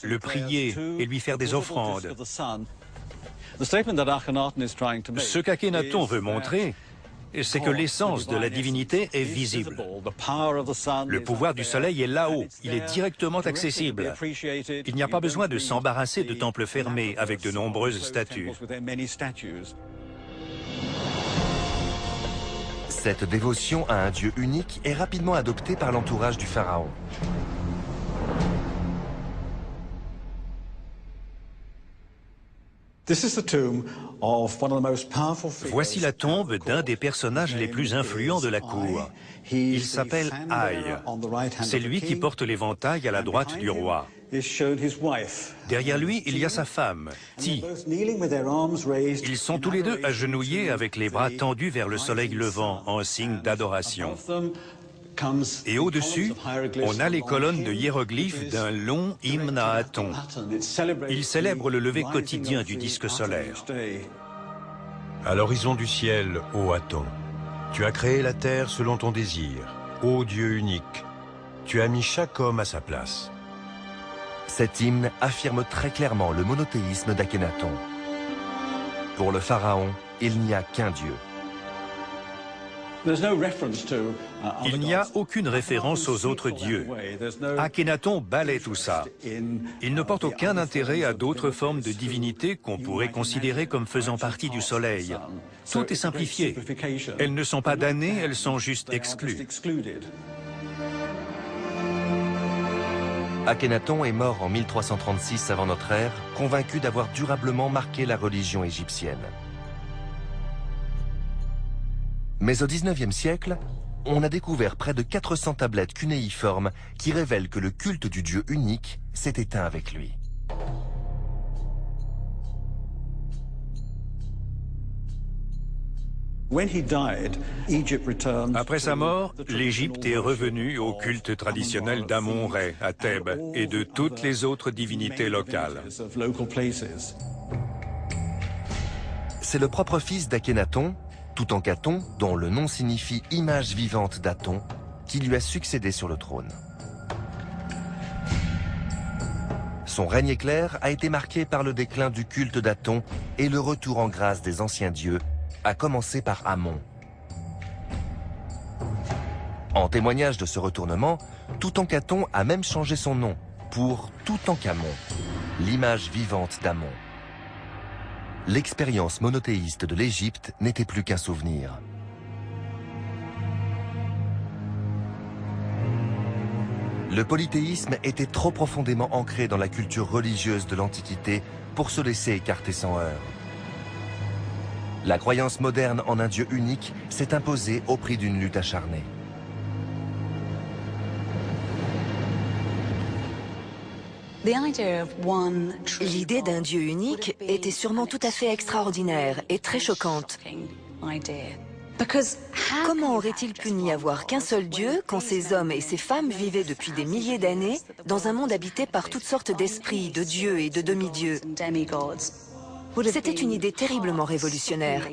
le prier et lui faire des offrandes. Ce qu'Akhenaton veut montrer, c'est que l'essence de la divinité est visible. Le pouvoir du soleil est là-haut, il est directement accessible. Il n'y a pas besoin de s'embarrasser de temples fermés avec de nombreuses statues. Cette dévotion à un dieu unique est rapidement adoptée par l'entourage du pharaon. Voici la tombe d'un des personnages les plus influents de la cour. Il s'appelle Aïe. C'est lui qui porte l'éventail à la droite du roi. Derrière lui, il y a sa femme, Ti. Ils sont tous les deux agenouillés avec les bras tendus vers le soleil levant en signe d'adoration. Et au-dessus, on a les colonnes de hiéroglyphes d'un long hymne à Aton. Il célèbre le lever quotidien du disque solaire. À l'horizon du ciel, ô Aton, tu as créé la terre selon ton désir. Ô Dieu unique, tu as mis chaque homme à sa place. Cet hymne affirme très clairement le monothéisme d'Akhenaton. Pour le pharaon, il n'y a qu'un dieu. Il n'y a aucune référence aux autres dieux. Akhenaton balaie tout ça. Il ne porte aucun intérêt à d'autres formes de divinité qu'on pourrait considérer comme faisant partie du soleil. Tout est simplifié. Elles ne sont pas damnées, elles sont juste exclues. Akhenaton est mort en 1336 avant notre ère, convaincu d'avoir durablement marqué la religion égyptienne. Mais au XIXe siècle, on a découvert près de 400 tablettes cunéiformes qui révèlent que le culte du dieu unique s'est éteint avec lui. Après sa mort, l'Égypte est revenue au culte traditionnel d'Amon-Ré à Thèbes et de toutes les autres divinités locales. C'est le propre fils d'Akhenaton, Toutankhaton, dont le nom signifie « image vivante d'Aton », qui lui a succédé sur le trône. Son règne éclair a été marqué par le déclin du culte d'Aton et le retour en grâce des anciens dieux, à commencer par Amon. En témoignage de ce retournement, Toutankhaton a même changé son nom pour Toutankhamon, l'image vivante d'Amon. L'expérience monothéiste de l'Égypte n'était plus qu'un souvenir. Le polythéisme était trop profondément ancré dans la culture religieuse de l'Antiquité pour se laisser écarter sans heurts. La croyance moderne en un Dieu unique s'est imposée au prix d'une lutte acharnée. L'idée d'un Dieu unique était sûrement tout à fait extraordinaire et très choquante. Comment aurait-il pu n'y avoir qu'un seul Dieu quand ces hommes et ces femmes vivaient depuis des milliers d'années dans un monde habité par toutes sortes d'esprits, de dieux et de demi-dieux? C'était une idée terriblement révolutionnaire.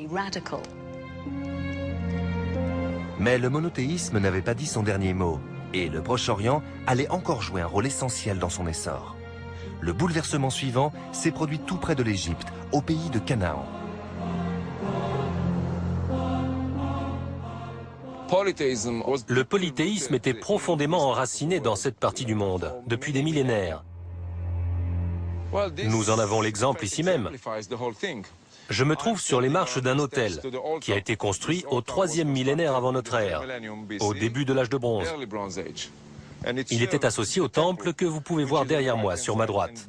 Mais le monothéisme n'avait pas dit son dernier mot, et le Proche-Orient allait encore jouer un rôle essentiel dans son essor. Le bouleversement suivant s'est produit tout près de l'Égypte, au pays de Canaan. Le polythéisme était profondément enraciné dans cette partie du monde, depuis des millénaires. Nous en avons l'exemple ici même. Je me trouve sur les marches d'un autel qui a été construit au 3e millénaire avant notre ère, au début de l'âge de bronze. Il était associé au temple que vous pouvez voir derrière moi, sur ma droite.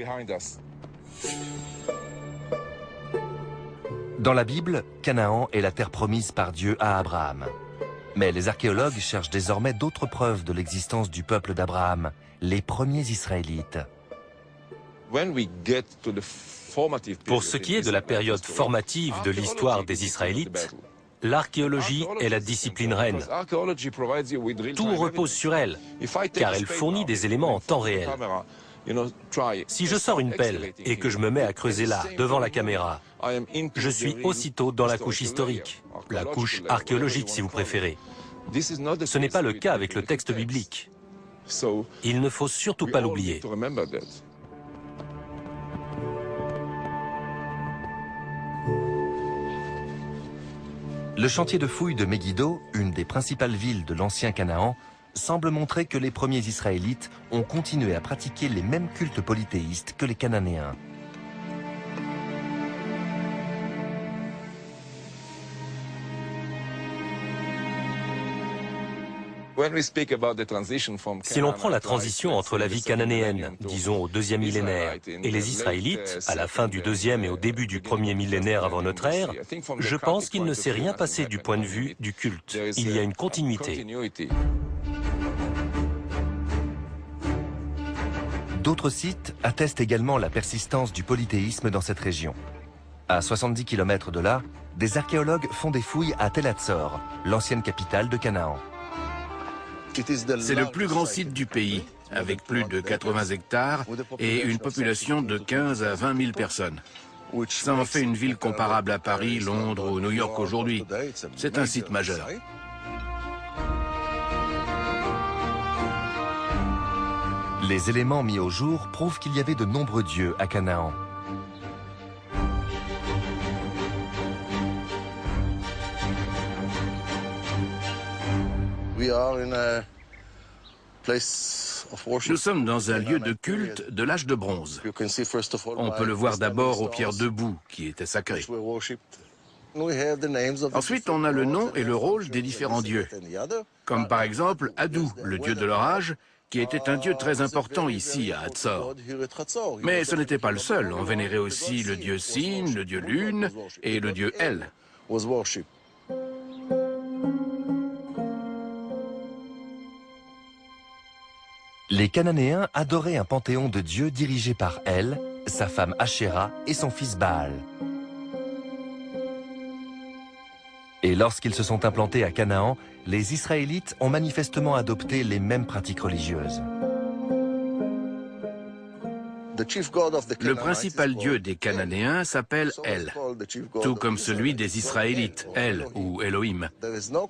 Dans la Bible, Canaan est la terre promise par Dieu à Abraham. Mais les archéologues cherchent désormais d'autres preuves de l'existence du peuple d'Abraham, les premiers Israélites. Pour ce qui est de la période formative de l'histoire des Israélites, l'archéologie est la discipline reine. Tout repose sur elle, car elle fournit des éléments en temps réel. Si je sors une pelle et que je me mets à creuser là, devant la caméra, je suis aussitôt dans la couche historique, la couche archéologique si vous préférez. Ce n'est pas le cas avec le texte biblique. Il ne faut surtout pas l'oublier. Le chantier de fouilles de Megiddo, une des principales villes de l'ancien Canaan, semble montrer que les premiers Israélites ont continué à pratiquer les mêmes cultes polythéistes que les Cananéens. Si l'on prend la transition entre la vie cananéenne, disons au 2e millénaire, et les Israélites, à la fin du 2e et au début du 1er millénaire avant notre ère, je pense qu'il ne s'est rien passé du point de vue du culte. Il y a une continuité. D'autres sites attestent également la persistance du polythéisme dans cette région. À 70 km de là, des archéologues font des fouilles à Tel Hatzor, l'ancienne capitale de Canaan. C'est le plus grand site du pays, avec plus de 80 hectares et une population de 15 à 20 000 personnes. Ça en fait une ville comparable à Paris, Londres ou New York aujourd'hui. C'est un site majeur. Les éléments mis au jour prouvent qu'il y avait de nombreux dieux à Canaan. Nous sommes dans un lieu de culte de l'âge de bronze. On peut le voir d'abord aux pierres debout, qui étaient sacrées. Ensuite, on a le nom et le rôle des différents dieux, comme par exemple Adou, le dieu de l'orage, qui était un dieu très important ici à Hatzor. Mais ce n'était pas le seul, on vénérait aussi le dieu Sin, le dieu Lune et le dieu El. Les Cananéens adoraient un panthéon de dieux dirigé par El, sa femme Ashéra et son fils Baal. Et lorsqu'ils se sont implantés à Canaan, les Israélites ont manifestement adopté les mêmes pratiques religieuses. Le principal dieu des Cananéens s'appelle El, tout comme celui des Israélites, El ou Elohim.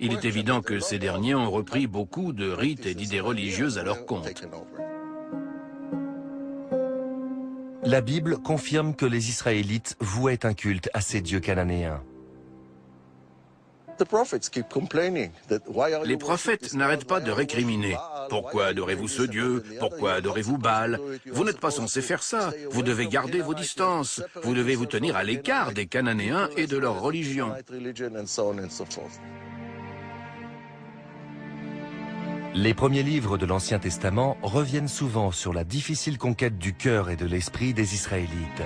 Il est évident que ces derniers ont repris beaucoup de rites et d'idées religieuses à leur compte. La Bible confirme que les Israélites vouaient un culte à ces dieux cananéens. Les prophètes n'arrêtent pas de récriminer. Pourquoi adorez-vous ce Dieu? Pourquoi adorez-vous Baal? Vous n'êtes pas censé faire ça. Vous devez garder vos distances. Vous devez vous tenir à l'écart des Cananéens et de leur religion. Les premiers livres de l'Ancien Testament reviennent souvent sur la difficile conquête du cœur et de l'esprit des Israélites.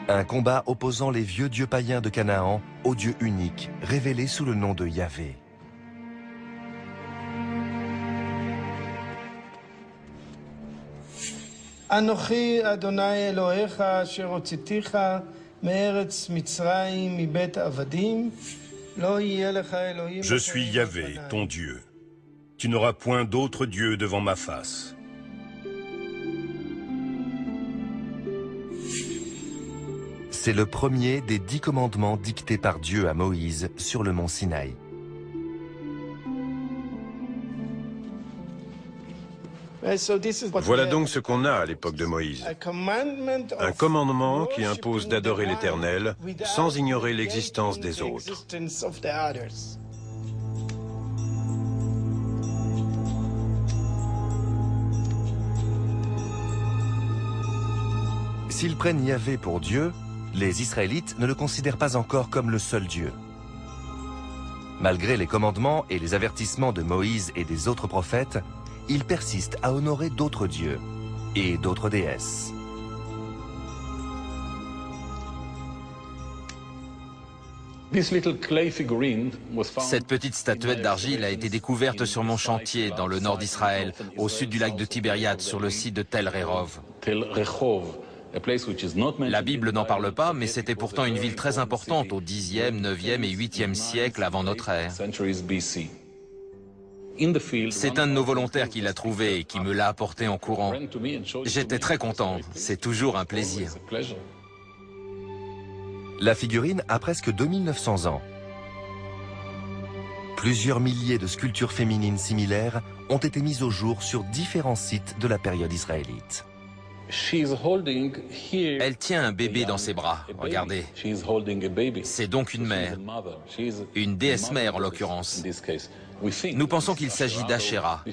Un combat opposant les vieux dieux païens de Canaan au Dieu unique, révélé sous le nom de Yahvé. Anochi Adonai Elohecha asher hotziticha me'eretz Mitzrayim mibet avadim lo yeh lecha Elohim. Je suis Yahvé, ton Dieu. Tu n'auras point d'autre Dieu devant ma face. C'est le premier des 10 commandements dictés par Dieu à Moïse sur le mont Sinaï. Voilà donc ce qu'on a à l'époque de Moïse. Un commandement qui impose d'adorer l'Éternel sans ignorer l'existence des autres. S'ils prennent Yahvé pour Dieu, les Israélites ne le considèrent pas encore comme le seul Dieu. Malgré les commandements et les avertissements de Moïse et des autres prophètes, ils persistent à honorer d'autres dieux et d'autres déesses. Cette petite statuette d'argile a été découverte sur mon chantier dans le nord d'Israël, au sud du lac de Tibériade, sur le site de Tel Rehov. La Bible n'en parle pas, mais c'était pourtant une ville très importante au 10e, 9e et 8e siècle avant notre ère. C'est un de nos volontaires qui l'a trouvé et qui me l'a apporté en courant. J'étais très content, c'est toujours un plaisir. La figurine a presque 2900 ans. Plusieurs milliers de sculptures féminines similaires ont été mises au jour sur différents sites de la période israélite. Elle tient un bébé dans ses bras, regardez. C'est donc une mère, une déesse mère en l'occurrence. Nous pensons qu'il s'agit d'Asherah.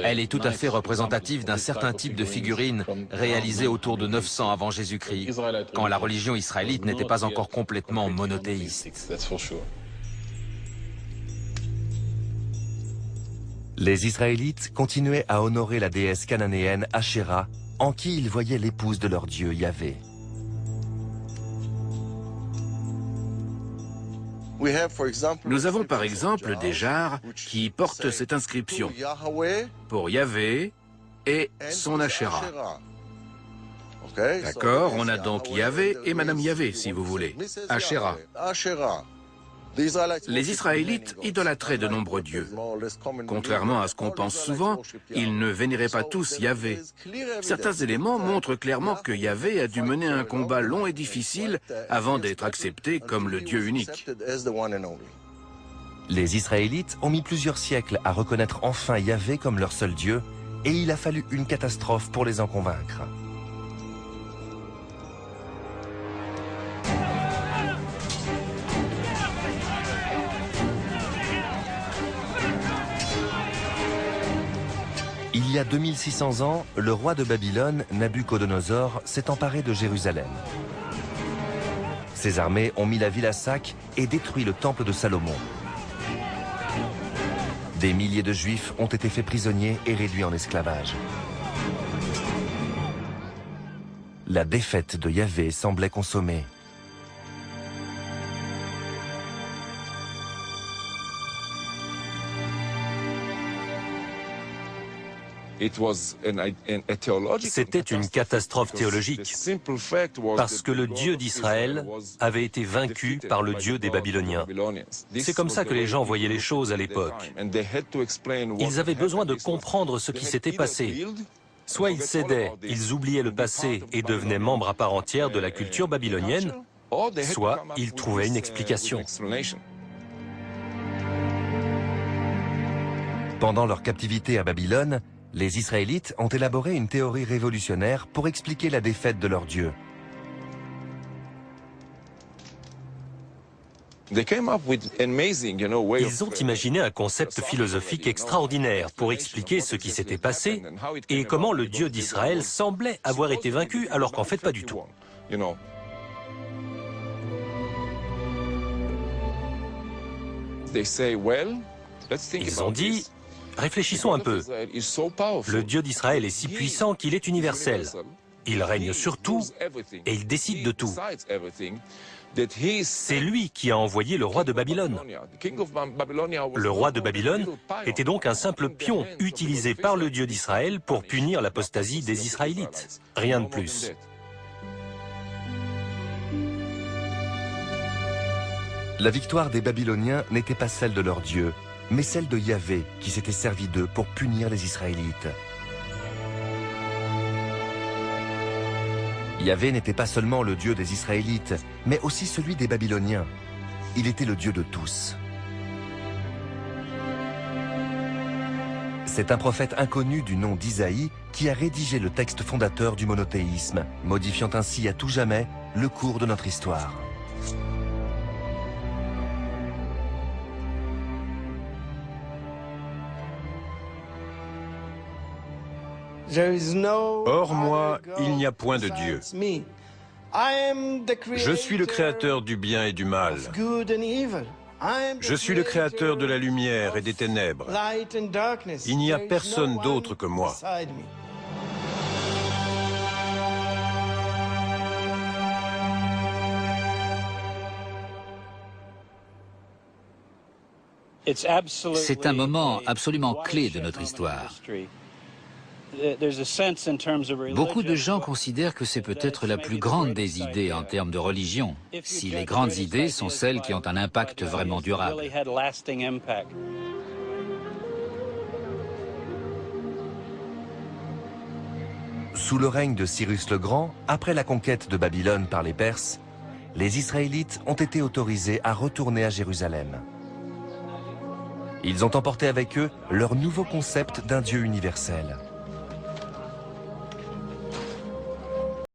Elle est tout à fait représentative d'un certain type de figurine réalisée autour de 900 avant Jésus-Christ, quand la religion israélite n'était pas encore complètement monothéiste. Les Israélites continuaient à honorer la déesse cananéenne Asherah, en qui ils voyaient l'épouse de leur dieu Yahvé. Nous avons par exemple des jarres qui portent cette inscription pour Yahvé et son Asherah. D'accord, on a donc Yahvé et Madame Yahvé, si vous voulez. Asherah. Les Israélites idolâtraient de nombreux dieux. Contrairement à ce qu'on pense souvent, ils ne vénéraient pas tous Yahvé. Certains éléments montrent clairement que Yahvé a dû mener un combat long et difficile avant d'être accepté comme le Dieu unique. Les Israélites ont mis plusieurs siècles à reconnaître enfin Yahvé comme leur seul Dieu, et il a fallu une catastrophe pour les en convaincre. Il y a 2600 ans, le roi de Babylone, Nabuchodonosor, s'est emparé de Jérusalem. Ses armées ont mis la ville à sac et détruit le temple de Salomon. Des milliers de Juifs ont été faits prisonniers et réduits en esclavage. La défaite de Yahvé semblait consommée. C'était une catastrophe théologique, parce que le Dieu d'Israël avait été vaincu par le Dieu des Babyloniens. C'est comme ça que les gens voyaient les choses à l'époque. Ils avaient besoin de comprendre ce qui s'était passé. Soit ils cédaient, ils oubliaient le passé et devenaient membres à part entière de la culture babylonienne, soit ils trouvaient une explication. Pendant leur captivité à Babylone, les Israélites ont élaboré une théorie révolutionnaire pour expliquer la défaite de leur Dieu. Ils ont imaginé un concept philosophique extraordinaire pour expliquer ce qui s'était passé et comment le Dieu d'Israël semblait avoir été vaincu alors qu'en fait pas du tout. Ils ont dit: réfléchissons un peu. Le Dieu d'Israël est si puissant qu'il est universel. Il règne sur tout et il décide de tout. C'est lui qui a envoyé le roi de Babylone. Le roi de Babylone était donc un simple pion utilisé par le Dieu d'Israël pour punir l'apostasie des Israélites. Rien de plus. La victoire des Babyloniens n'était pas celle de leur Dieu, mais celle de Yahvé, qui s'était servi d'eux pour punir les Israélites. Yahvé n'était pas seulement le Dieu des Israélites, mais aussi celui des Babyloniens. Il était le Dieu de tous. C'est un prophète inconnu du nom d'Isaïe qui a rédigé le texte fondateur du monothéisme, modifiant ainsi à tout jamais le cours de notre histoire. Hors moi, il n'y a point de Dieu. Je suis le créateur du bien et du mal. Je suis le créateur de la lumière et des ténèbres. Il n'y a personne d'autre que moi. C'est un moment absolument clé de notre histoire. Beaucoup de gens considèrent que c'est peut-être la plus grande des idées en termes de religion, si les grandes idées sont celles qui ont un impact vraiment durable. Sous le règne de Cyrus le Grand, après la conquête de Babylone par les Perses, les Israélites ont été autorisés à retourner à Jérusalem. Ils ont emporté avec eux leur nouveau concept d'un Dieu universel.